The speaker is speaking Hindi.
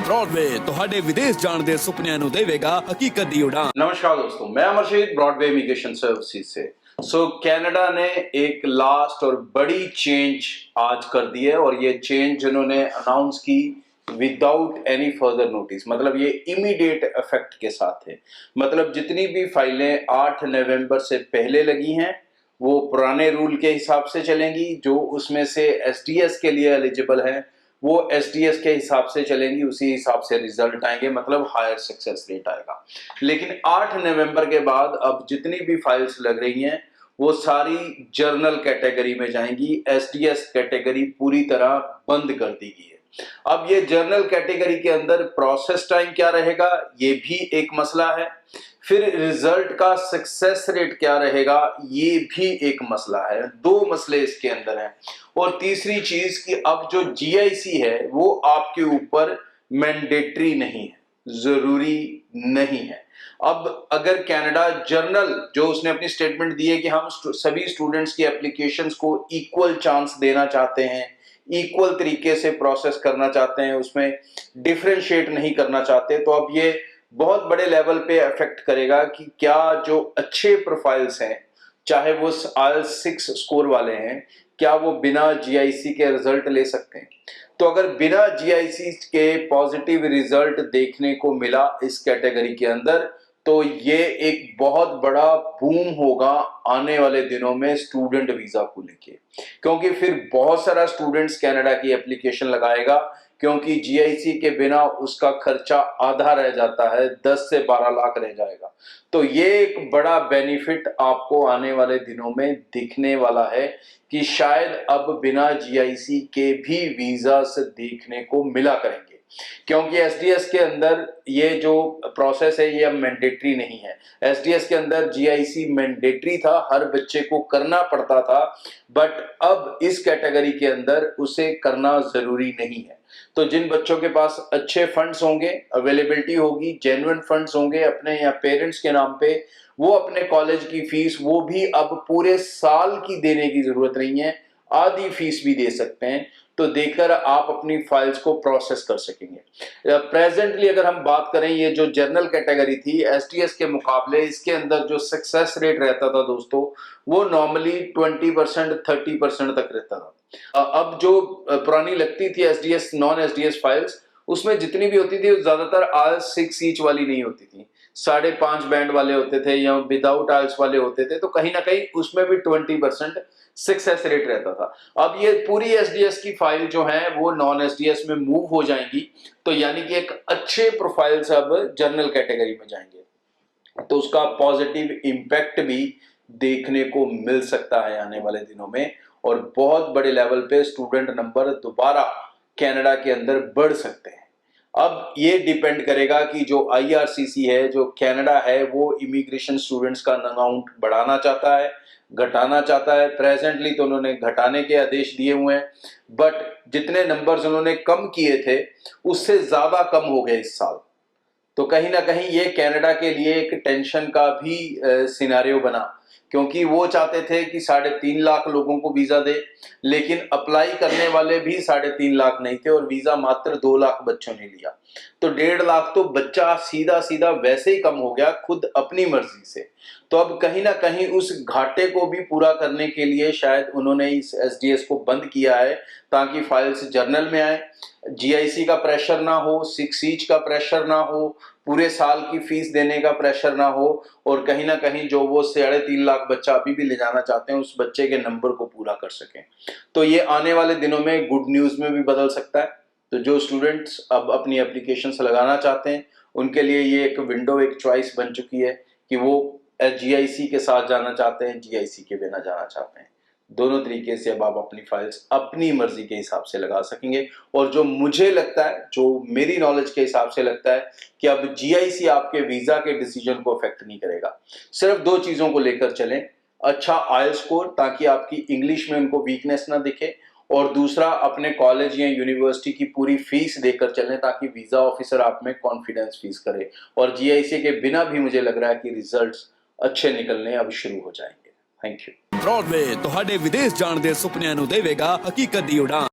ब्रॉडवे ਤੁਹਾਡੇ ਵਿਦੇਸ਼ ਜਾਣ ਦੇ ਸੁਪਨਿਆਂ ਨੂੰ ਦੇਵੇਗਾ ਹਕੀਕਤ ਦੀ ਉਡਾਨ। नमस्कार दोस्तों, मैं अमरशीद ब्रॉडवे इमिग्रेशन सर्विसेज से। कनाडा ने एक लास्ट और बड़ी चेंज आज कर दी है और ये चेंज जिन्होंने अनाउंस की विदाउट एनी फर्दर नोटिस, मतलब ये इमीडिएट इफेक्ट के साथ है। मतलब जितनी भी फाइलें 8 नवंबर से पहले लगी हैं वो पुराने रूल के हिसाब से चलेंगी। जो उसमें से एसडीएस के लिए एलिजिबल हैं वो एसडीएस के हिसाब से चलेंगी, उसी हिसाब से रिजल्ट आएंगे, मतलब हायर सक्सेस रेट आएगा। लेकिन 8 नवंबर के बाद अब जितनी भी फाइल्स लग रही हैं वो सारी जर्नल कैटेगरी में जाएंगी। एसडीएस कैटेगरी पूरी तरह बंद कर दी गई है। अब ये जर्नल कैटेगरी के अंदर प्रोसेस टाइम क्या रहेगा ये भी एक मसला है। फिर रिजल्ट का सक्सेस रेट क्या रहेगा ये भी एक मसला है। दो मसले इसके अंदर हैं। और तीसरी चीज कि अब जो जीआईसी है वो आपके ऊपर मैंडेटरी नहीं है, जरूरी नहीं है। अब अगर कनाडा जर्नल जो उसने अपनी स्टेटमेंट दी है कि हम सभी स्टूडेंट्स की एप्लीकेशंस को इक्वल चांस देना चाहते हैं, इक्वल तरीके से प्रोसेस करना चाहते हैं, उसमें डिफरेंशिएट नहीं करना चाहते, तो अब ये बहुत बड़े लेवल पे अफेक्ट करेगा कि क्या जो अच्छे प्रोफाइल्स हैं, चाहे वो IELTS 6 स्कोर वाले हैं, क्या वो बिना जीआईसी के रिजल्ट ले सकते हैं। तो अगर बिना जीआईसी के पॉजिटिव रिजल्ट देखने को मिला इस कैटेगरी के अंदर तो ये एक बहुत बड़ा बूम होगा आने वाले दिनों में स्टूडेंट वीजा को लेके, क्योंकि फिर बहुत सारा स्टूडेंट्स कनाडा की एप्लीकेशन लगाएगा, क्योंकि जीआईसी के बिना उसका खर्चा आधा रह जाता है, 10 से 12 लाख रह जाएगा। तो ये एक बड़ा बेनिफिट आपको आने वाले दिनों में दिखने वाला है कि शायद अब बिना जीआईसी के भी वीजा से देखने को मिला करेंगे, क्योंकि एसडीएस के अंदर ये जो प्रोसेस है ये अब मैंडेटरी नहीं है। एसडीएस के अंदर जीआईसी मैंडेटरी था, हर बच्चे को करना पड़ता था, बट अब इस कैटेगरी के अंदर उसे करना जरूरी नहीं है। तो जिन बच्चों के पास अच्छे फंड्स होंगे, अवेलेबिलिटी होगी, जेन्युइन फंड्स होंगे अपने या पेरेंट्स के नाम पे, वो अपने कॉलेज की फीस वो भी अब पूरे साल की देने की जरूरत नहीं है, आधी फीस भी दे सकते हैं, तो देकर आप अपनी फाइल्स को प्रोसेस कर सकेंगे। प्रेजेंटली अगर हम बात करें, ये जो जर्नल कैटेगरी थी एसडीएस के मुकाबले इसके अंदर जो सक्सेस रेट रहता था दोस्तों वो नॉर्मली 20% 30% तक रहता था। अब जो पुरानी लगती थी एसडीएस नॉन एसडीएस फाइल्स उसमें जितनी भी होती थी ज्यादातर IELTS 6 ईच वाली नहीं होती थी, 5.5 बैंड वाले होते थे या विदाउट IELTS वाले होते थे, तो कहीं ना कहीं उसमें भी 20% सक्सेस रेट रहता था। अब ये पूरी एसडीएस की फाइल जो है वो नॉन एसडीएस में मूव हो जाएंगी, तो यानी कि एक अच्छे प्रोफाइल से अब जर्नल कैटेगरी में जाएंगे, तो उसका पॉजिटिव इम्पैक्ट भी देखने को मिल सकता है आने वाले दिनों में, और बहुत बड़े लेवल पे स्टूडेंट नंबर दोबारा कनाडा के अंदर बढ़ सकते हैं। अब ये डिपेंड करेगा कि जो आईआरसीसी है, जो कनाडा है, वो इमिग्रेशन स्टूडेंट्स का अमाउंट बढ़ाना चाहता है, घटाना चाहता है। प्रेजेंटली तो उन्होंने घटाने के आदेश दिए हुए हैं, बट जितने नंबर्स उन्होंने कम किए थे उससे ज्यादा कम हो गए इस साल, तो कहीं ना कहीं ये कनाडा के लिए एक टेंशन का भी सिनेरियो बना, क्योंकि वो चाहते थे कि 3.5 लाख लोगों को वीजा दे, लेकिन अप्लाई करने वाले भी 3.5 लाख नहीं थे और वीजा मात्र 2 लाख बच्चों ने लिया, तो 1.5 लाख तो बच्चा सीधा सीधा वैसे ही कम हो गया खुद अपनी मर्जी से। तो अब कहीं ना कहीं उस घाटे को भी पूरा करने के लिए शायद उन्होंने इस एसडीएस को बंद किया है, ताकि फाइल्स जर्नल में आए, जीआईसी का प्रेशर ना हो, 6 ईच का प्रेशर ना हो, पूरे साल की फीस देने का प्रेशर ना हो, और कहीं ना कहीं जो वो 3.5 लाख बच्चा अभी भी ले जाना चाहते हैं उस बच्चे के नंबर को पूरा कर सकें। तो ये आने वाले दिनों में गुड न्यूज में भी बदल सकता है। तो जो स्टूडेंट्स अब अपनी एप्लीकेशंस लगाना चाहते हैं उनके लिए ये एक विंडो, एक चॉइस बन चुकी है कि वो जीआईसी के साथ जाना चाहते हैं, जीआईसी के बिना जाना चाहते हैं। दोनों तरीके से अब आप अपनी फाइल्स अपनी मर्जी के हिसाब से लगा सकेंगे। और जो मुझे लगता है, जो मेरी नॉलेज के हिसाब से लगता है कि अब जीआईसी आपके वीजा के डिसीजन को अफेक्ट नहीं करेगा। सिर्फ 2 चीजों को लेकर चलें, अच्छा IELTS स्कोर ताकि आपकी इंग्लिश में उनको वीकनेस ना दिखे, और दूसरा अपने कॉलेज या यूनिवर्सिटी की पूरी फीस देकर चलें ताकि वीजा ऑफिसर आप में कॉन्फिडेंस फीस करे। और जीआईसी के बिना भी मुझे लग रहा है कि रिजल्ट्स अच्छे निकलने अब शुरू हो जाएंगे। Thank you. ब्रॉडवे ਤੁਹਾਡੇ ਵਿਦੇਸ਼ ਜਾਣ ਦੇ ਸੁਪਨਿਆਂ ਨੂੰ ਦੇਵੇਗਾ ਹਕੀਕਤ ਦੀ ਉਡਾਨ।